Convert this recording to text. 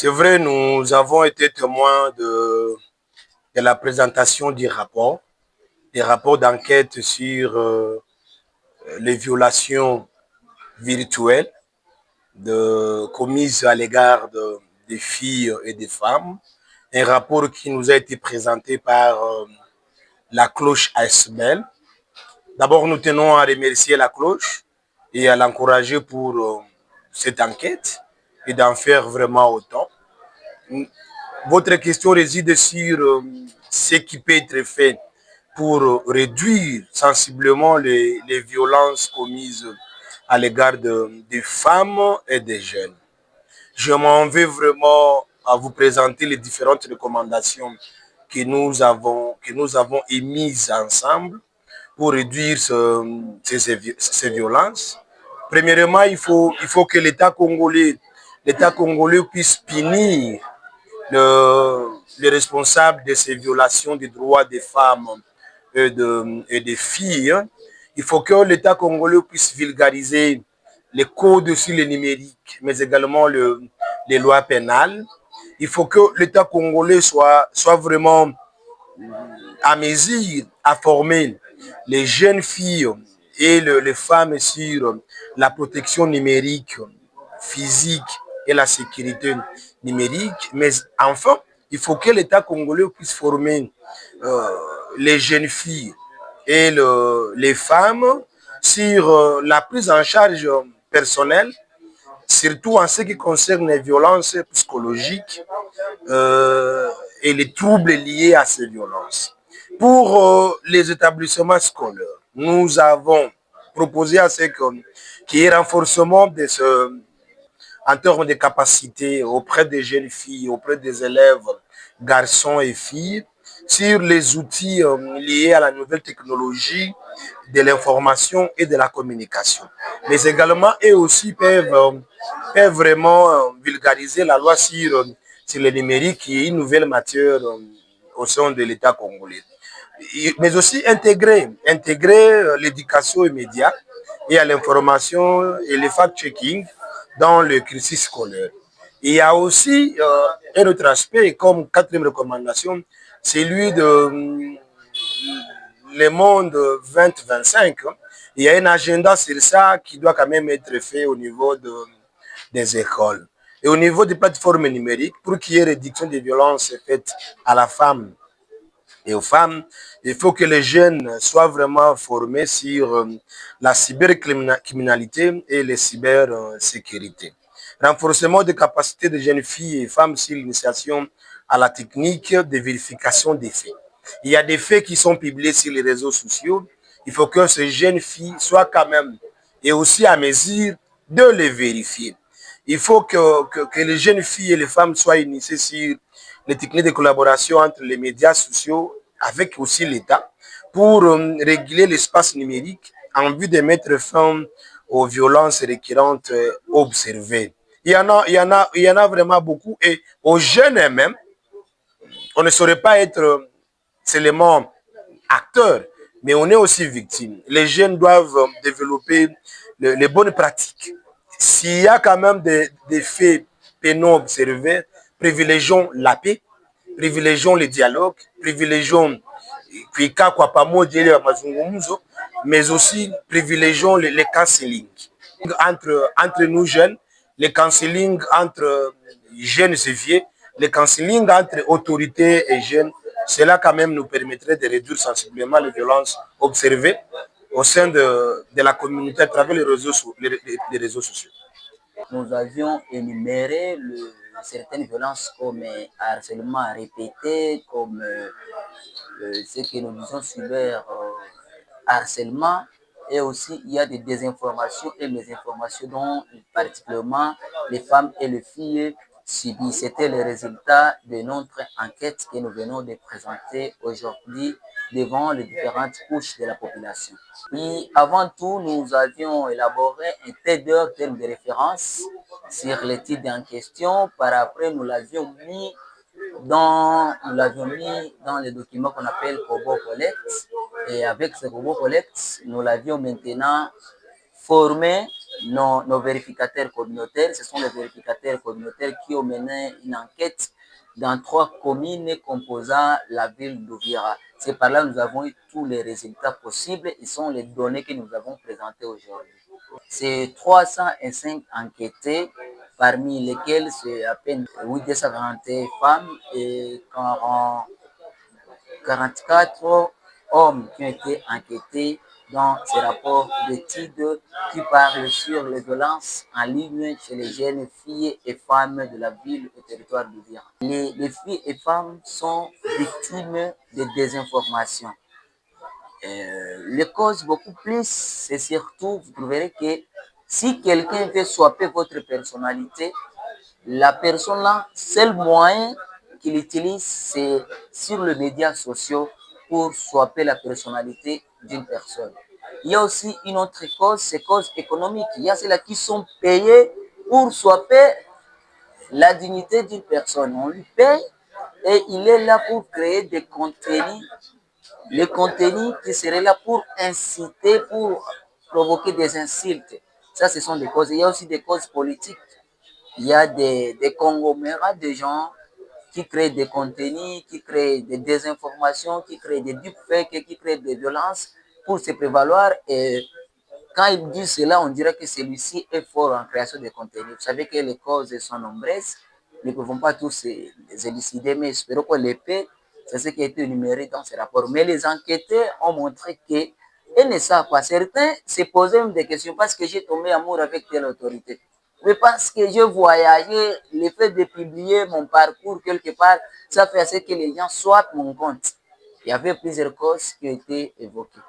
C'est vrai, nous avons été témoins de la présentation des rapports d'enquête sur les violations virtuelles commises à l'égard des filles et des femmes. Un rapport qui nous a été présenté par la cloche ASBL. D'abord, nous tenons à remercier la cloche et à l'encourager pour cette enquête et d'en faire vraiment autant. Votre question réside sur ce qui peut être fait pour réduire sensiblement les violences commises à l'égard des femmes et des jeunes. Je m'en vais vraiment à vous présenter les différentes recommandations que nous avons émises ensemble pour réduire ces violences. Premièrement, il faut que l'État congolais puisse punir les responsables de ces violations des droits des femmes et des filles. Il faut que l'État congolais puisse vulgariser les codes sur le numérique, mais également les lois pénales. Il faut que l'État congolais soit vraiment à mesure à former les jeunes filles et les femmes sur la protection numérique, physique et la sécurité numérique. Mais enfin, il faut que l'État congolais puisse former les jeunes filles et les femmes sur la prise en charge personnelle, surtout en ce qui concerne les violences psychologiques et les troubles liés à ces violences. Pour les établissements scolaires, nous avons proposé à ce qu'il y ait renforcement en termes de capacité auprès des jeunes filles, auprès des élèves, garçons et filles, sur les outils liés à la nouvelle technologie de l'information et de la communication. Mais également, eux aussi peuvent vraiment vulgariser la loi sur le numérique, qui est une nouvelle matière au sein de l'État congolais. Mais aussi intégrer l'éducation immédiate et à l'information et le fact-checking dans le cursus scolaire. Il y a aussi un autre aspect, comme quatrième recommandation, celui de le monde 2025. Il y a un agenda sur ça qui doit quand même être fait au niveau des écoles. Et au niveau des plateformes numériques, pour qu'il y ait réduction des violences faites à la femme et aux femmes, il faut que les jeunes soient vraiment formés sur la cybercriminalité et les cybersécurités. Renforcement des capacités des jeunes filles et femmes sur l'initiation à la technique de vérification des faits. Il y a des faits qui sont publiés sur les réseaux sociaux. Il faut que ces jeunes filles soient quand même et aussi à mesure de les vérifier. Il faut que les jeunes filles et les femmes soient initiées sur les techniques de collaboration entre les médias sociaux avec aussi l'État pour réguler l'espace numérique en vue de mettre fin aux violences récurrentes observées. Il y en a vraiment beaucoup. Et aux jeunes eux-mêmes, on ne saurait pas être seulement acteur, mais on est aussi victime. Les jeunes doivent développer les bonnes pratiques. S'il y a quand même des faits pénaux observés, privilégions la paix, privilégions le dialogue, privilégions mais aussi privilégions les counseling. Entre nous jeunes, les counseling entre jeunes et vieux, les counseling entre autorités et jeunes, cela quand même nous permettrait de réduire sensiblement les violences observées au sein de la communauté à travers les réseaux sociaux. Nous avions énuméré certaines violences comme harcèlement répété, comme ce que nous disons cyber harcèlement, et aussi il y a des désinformations et mésinformations dont particulièrement les femmes et les filles subissent. C'était le résultat de notre enquête que nous venons de présenter aujourd'hui devant les différentes couches de la population. Puis, avant tout, nous avions élaboré un TEDer, terme de référence, sur l'étude en question. Par après, nous l'avions mis dans le document qu'on appelle Kobo Collect. Et avec ce Kobo Collect, nous l'avions maintenant formé nos vérificateurs communautaires. Ce sont les vérificateurs communautaires qui ont mené une enquête dans 3 communes composant la ville d'Uvira. C'est par là que nous avons eu tous les résultats possibles. Ils sont les données que nous avons présentées aujourd'hui. C'est 305 enquêtés, parmi lesquels c'est à peine 841 femmes et 44 hommes qui ont été enquêtés dans ces rapports d'études qui parlent sur les violences en ligne chez les jeunes filles et femmes de la ville et territoire d'Uvira. Les filles et femmes sont victimes de désinformation. Les causes beaucoup plus, c'est surtout, vous trouverez que si quelqu'un veut swapper votre personnalité, la personne là, seul moyen qu'il utilise, c'est sur les médias sociaux pour swapper la personnalité d'une personne. Il y a aussi une autre cause, c'est cause économique. Il y a ceux-là qui sont payés pour swapper la dignité d'une personne. On lui paye et il est là pour créer des contenus, les contenus qui seraient là pour inciter, pour provoquer des insultes. Ça, ce sont des causes. Il y a aussi des causes politiques. Il y a des conglomérats de gens qui créent des contenus, qui créent des désinformations, qui créent des deepfakes, qui créent des violences pour se prévaloir. Et quand ils disent cela, on dirait que celui-ci est fort en création de contenus. Vous savez que les causes sont nombreuses. Nous ne pouvons pas tous les élucider, mais espérons que l'épée, c'est ce qui a été énuméré dans ces rapports. Mais les enquêteurs ont montré qu'ils ne savent pas. Certains se posaient même des questions parce que j'ai tombé amour avec telle autorité. Mais parce que je voyageais, le fait de publier mon parcours quelque part, ça fait à ce que les gens soient mon compte. Il y avait plusieurs causes qui ont été évoquées.